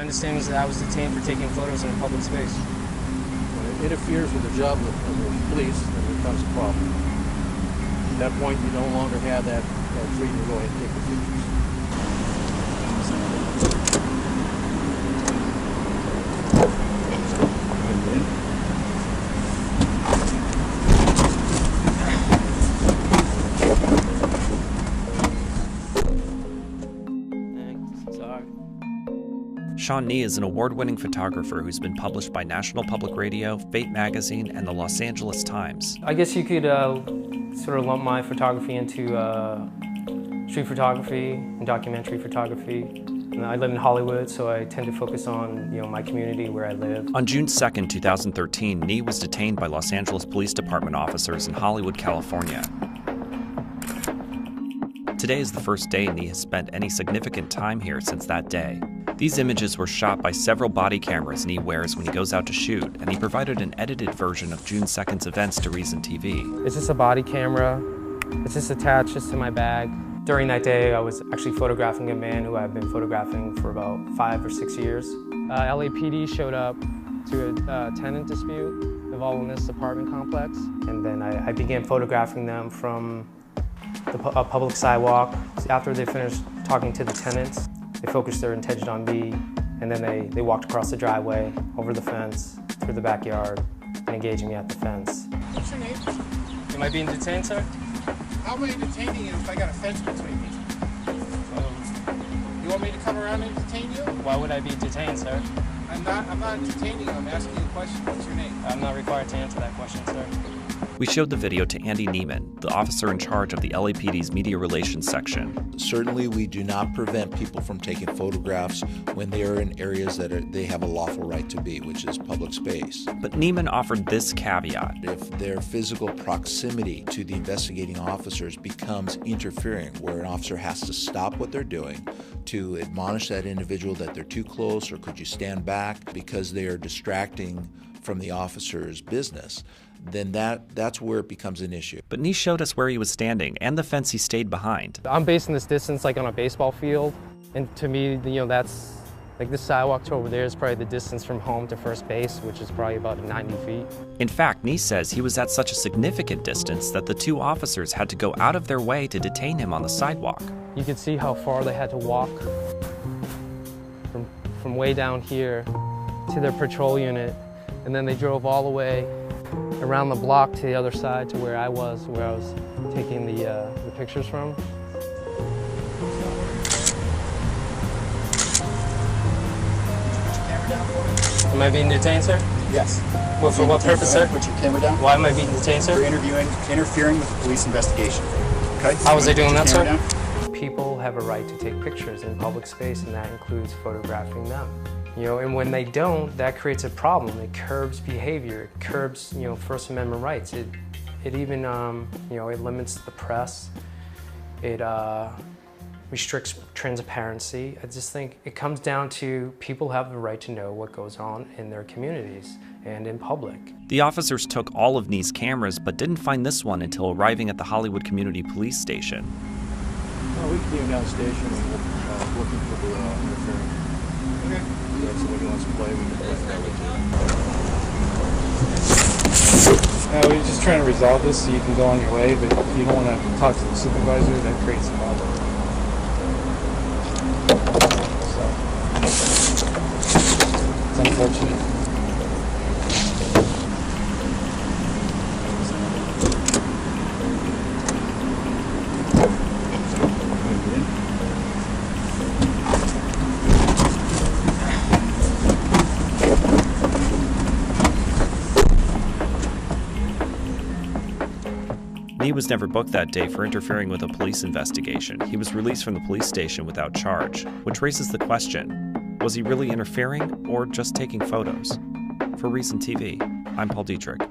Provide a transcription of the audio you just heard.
understanding is that I was detained for taking photos in a public space. When it interferes with the job of the police, then it becomes a problem. At that point, you no longer have that freedom to go ahead and take the pictures. Sean Nee is an award-winning photographer who's been published by National Public Radio, Fate magazine, and the Los Angeles Times. I guess you could sort of lump my photography into street photography and documentary photography. And I live in Hollywood, so I tend to focus on my community where I live. On June 2nd, 2013, Nee was detained by Los Angeles Police Department officers in Hollywood, California. Today is the first day Nee has spent any significant time here since that day. These images were shot by several body cameras Nee wears when he goes out to shoot, and he provided an edited version of June 2nd's events to Reason TV. It's just a body camera. It's just attached to my bag. During that day, I was actually photographing a man who I've been photographing for about 5 or 6 years. LAPD showed up to a tenant dispute involving this apartment complex, and then I began photographing them from a public sidewalk. After they finished talking to the tenants, they focused their attention on me, and then they walked across the driveway, over the fence, through the backyard, and engaging me at the fence. What's your name? Am I being detained, sir? How am I detaining you if I got a fence between me? You want me to come around and detain you? Why would I be detained, sir? I'm not detaining you. I'm asking you a question. What's your name? I'm not required to answer that question, sir. We showed the video to Andy Neiman, the officer in charge of the LAPD's media relations section. Certainly, we do not prevent people from taking photographs when they are in areas that they have a lawful right to be, which is public space. But Neiman offered this caveat. If their physical proximity to the investigating officers becomes interfering, where an officer has to stop what they're doing to admonish that individual that they're too close, or could you stand back because they are distracting from the officer's business, then that's where it becomes an issue. But Nee showed us where he was standing and the fence he stayed behind. I'm basing this distance like on a baseball field, and to me, that's like this sidewalk to over there is probably the distance from home to first base, which is probably about 90 feet. In fact, Nee says he was at such a significant distance that the two officers had to go out of their way to detain him on the sidewalk. You can see how far they had to walk from way down here to their patrol unit, and then they drove all the way around the block to the other side to where I was taking the pictures from. Am I being detained, sir? Yes. Well, for what purpose, sir? Put your camera down. Why am I being detained, sir? For interfering with the police investigation. Okay? How was I doing that, sir? Down. People have a right to take pictures in public space, and that includes photographing them. And when they don't, that creates a problem. It curbs behavior. It curbs, First Amendment rights. It even, it limits the press. It restricts transparency. I just think it comes down to people have the right to know what goes on in their communities and in public. The officers took all of Nee's cameras, but didn't find this one until arriving at the Hollywood Community Police Station. Well, we came down the station and we're looking for the interfering. Okay. If somebody wants to play, we can play that way too. We're just trying to resolve this so you can go on your way, but if you don't want to talk to the supervisor, that creates a problem. So, it's unfortunate. Nee was never booked that day for interfering with a police investigation. He was released from the police station without charge, which raises the question, was he really interfering or just taking photos? For Reason TV, I'm Paul Dietrich.